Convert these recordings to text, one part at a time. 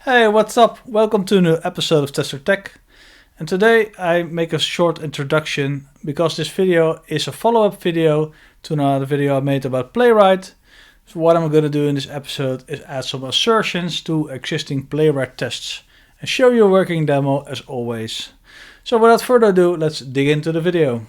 Hey, what's up? Welcome to a new episode of Tester Tech. And today I make a short introduction because this video is a follow-up video to another video I made about Playwright. So what I'm going to do in this episode is add some assertions to existing Playwright tests and show you a working demo as always. So without further ado, let's dig into the video.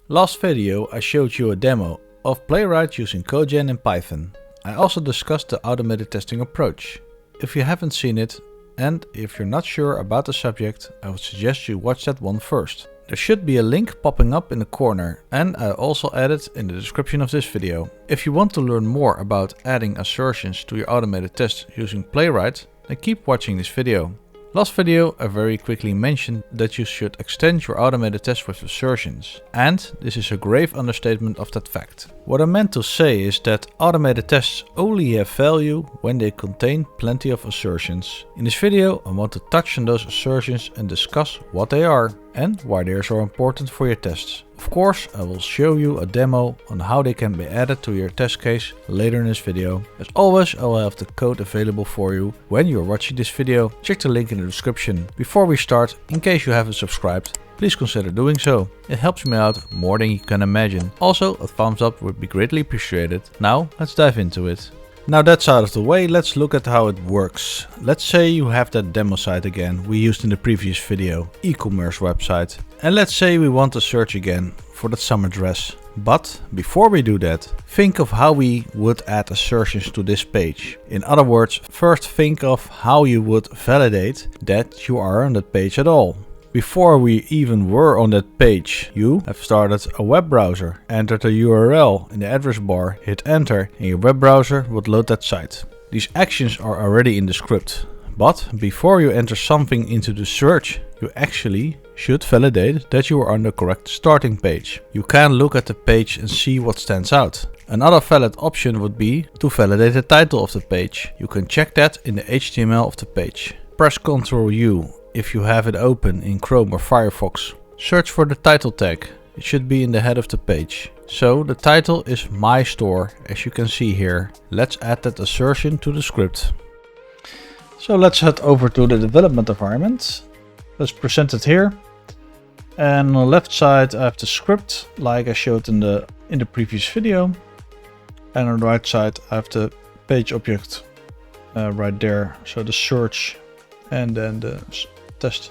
Last video I showed you a demo of Playwright using Tobjan in Python. I also discussed the automated testing approach. If you haven't seen it, and if you're not sure about the subject, I would suggest you watch that one first. There should be a link popping up in the corner, and I also added in the description of this video. If you want to learn more about adding assertions to your automated tests using Playwright, then keep watching this video. Last video I very quickly mentioned that you should extend your automated tests with assertions, and this is a grave understatement of that fact. What I meant to say is that automated tests only have value when they contain plenty of assertions. In this video I want to touch on those assertions and discuss what they are and why they are so important for your tests. Of course, I will show you a demo on how they can be added to your test case later in this video. As always, I will have the code available for you when you're watching this video. Check the link in the description. Before we start, in case you haven't subscribed, please consider doing so. It helps me out more than you can imagine. Also, a thumbs up would be greatly appreciated. Now, let's dive into it. Now that's out of the way, let's look at how it works. Let's say you have that demo site again we used in the previous video, e-commerce website. And let's say we want to search again for that summer dress. But before we do that, think of how we would add assertions to this page. In other words, first think of how you would validate that you are on that page at all. Before we even were on that page, you have started a web browser, entered a URL in the address bar, hit enter, and your web browser would load that site. These actions are already in the script, but before you enter something into the search, you actually should validate that you are on the correct starting page. You can look at the page and see what stands out. Another valid option would be to validate the title of the page. You can check that in the HTML of the page. Press Ctrl U if you have it open in Chrome or Firefox. Search for the title tag. It should be in the head of the page. So the title is My Store, as you can see here. Let's add that assertion to the script. So let's head over to the development environment. Let's present it here. And on the left side I have the script like I showed in the previous video. And on the right side I have the page object right there. So the search and then the test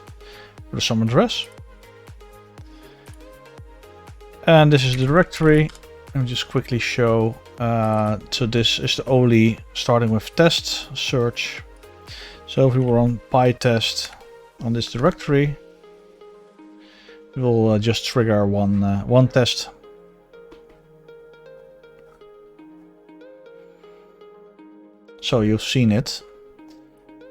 for the summer dress. And this is the directory. Let me just quickly show. So this is the only starting with test search. So if we were on PyTest on this directory, it will just trigger one test. So you've seen it.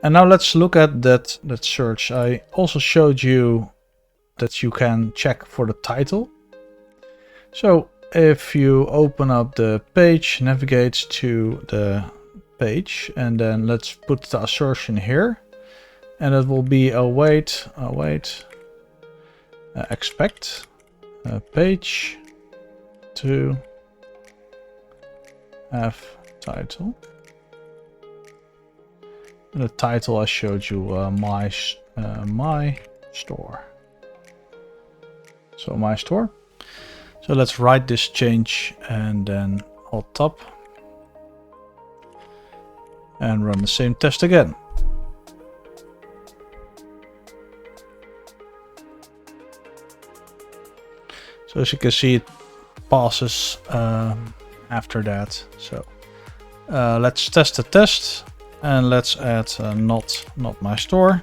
And now let's look at that search. I also showed you that you can check for the title. So if you open up the page, navigate to the page, and then let's put the assertion here. And it will be expect page to have title. And the title I showed you, my store. So my store. So let's write this change and then alt tab and run the same test again. So as you can see, it passes after that. So let's test the test. And let's add not my store.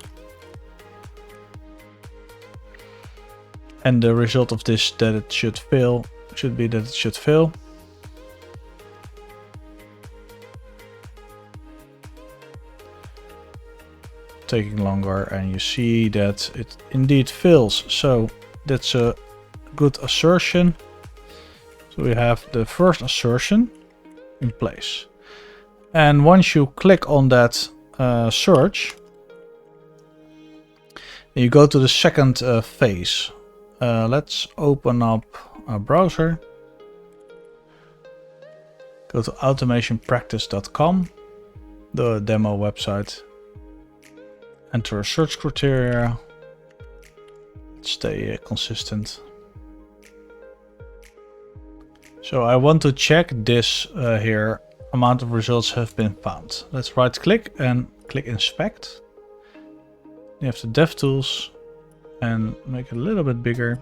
And the result of this that it should fail should be that it should fail. Taking longer, and you see that it indeed fails. So that's a good assertion. So we have the first assertion in place. And once you click on that search, you go to the second phase. Let's open up our browser. Go to automationpractice.com the demo website. Enter a search criteria. Stay consistent. So I want to check this here. Amount of results have been found. Let's right click and click inspect. You have the DevTools and make it a little bit bigger.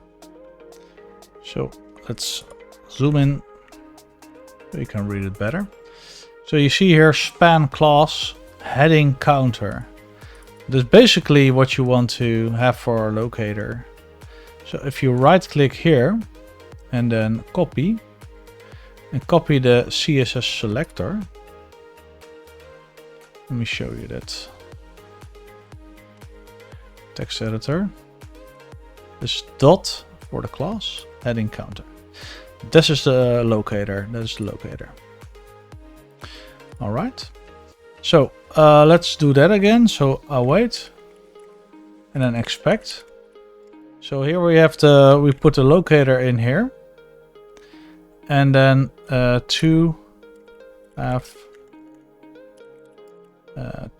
So let's zoom in so you can read it better. So you see here span class heading counter. That's basically what you want to have for our locator. So if you right click here and then copy the CSS selector. Let me show you that. Text editor. This dot for the class heading counter. This is the locator. That is the locator. All right. So let's do that again. So await and then expect. So here we have we put the locator in here. And then to have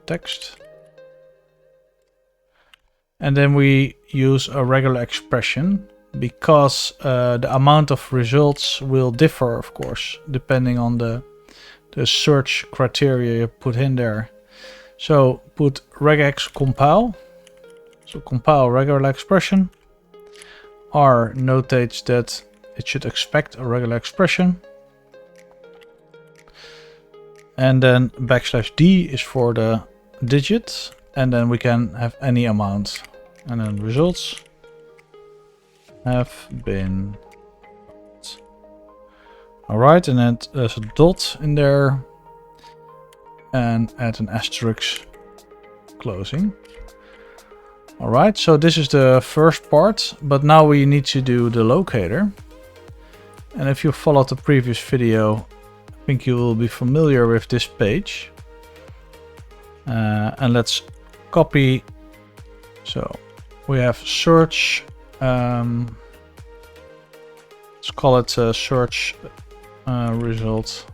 text. And then we use a regular expression because the amount of results will differ, of course, depending on the search criteria you put in there. So put regex compile. So compile regular expression. R notates that it should expect a regular expression. And then \d is for the digit. And then we can have any amount. And then results have been. Alright, and then there's a dot in there. And add an asterisk closing. Alright, so this is the first part. But now we need to do the locator. And if you followed the previous video, I think you will be familiar with this page. And let's copy. So we have search. Let's call it a search result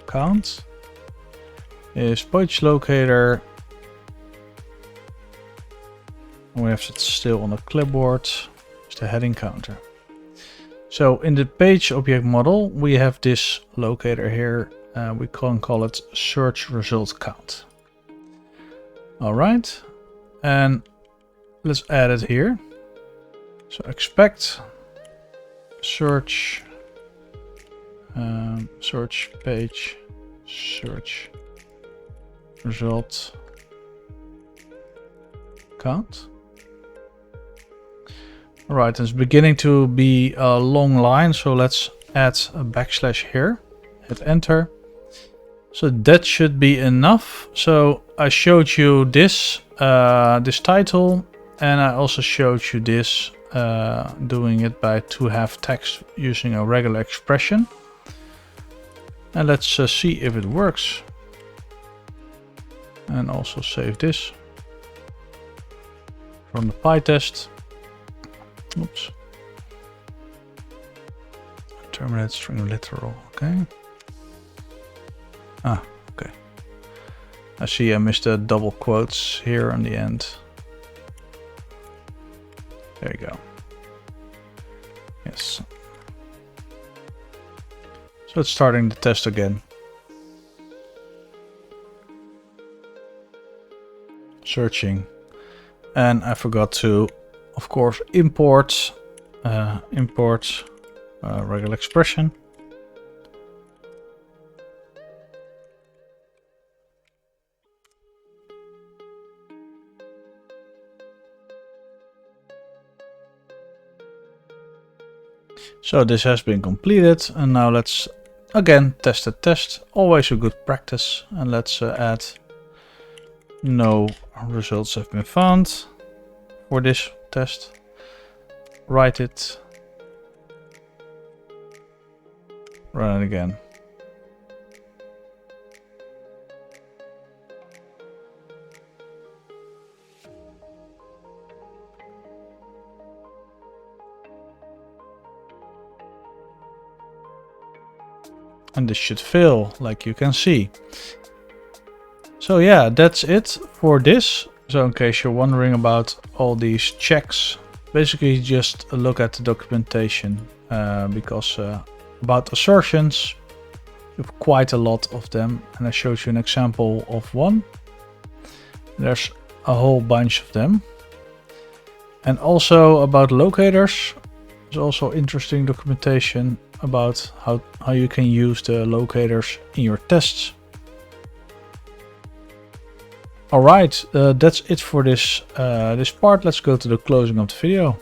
count. Is page locator. We have it still on the clipboard. The heading counter. So in the page object model, we have this locator here. We can call it search result count. All right, and let's add it here. So expect search search page search result count. Alright, it's beginning to be a long line, so let's add a backslash here. Hit enter. So that should be enough. So I showed you this this title, and I also showed you this doing it by to-have text using a regular expression. And let's see if it works. And also save this from the PyTest. Oops. Terminate string literal. Okay. Ah, okay. I see I missed the double quotes here on the end. There you go. Yes. So it's starting the test again. Searching. And I forgot to, of course, import regular expression. So this has been completed, and now let's again test the test. Always a good practice. And let's add no results have been found for this test. Write it. Run it again. and this should fail, like you can see. So yeah, that's it for this. So in case you're wondering about all these checks, basically just look at the documentation, because about assertions, you have quite a lot of them, and I showed you an example of one. There's a whole bunch of them. And also about locators, there's also interesting documentation about how you can use the locators in your tests. Alright, that's it for this part. Let's go to the closing of the video.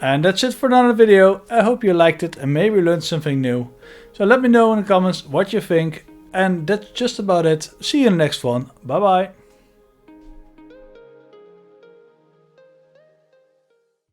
And that's it for another video. I hope you liked it and maybe learned something new. So let me know in the comments what you think. And that's just about it. See you in the next one. Bye bye.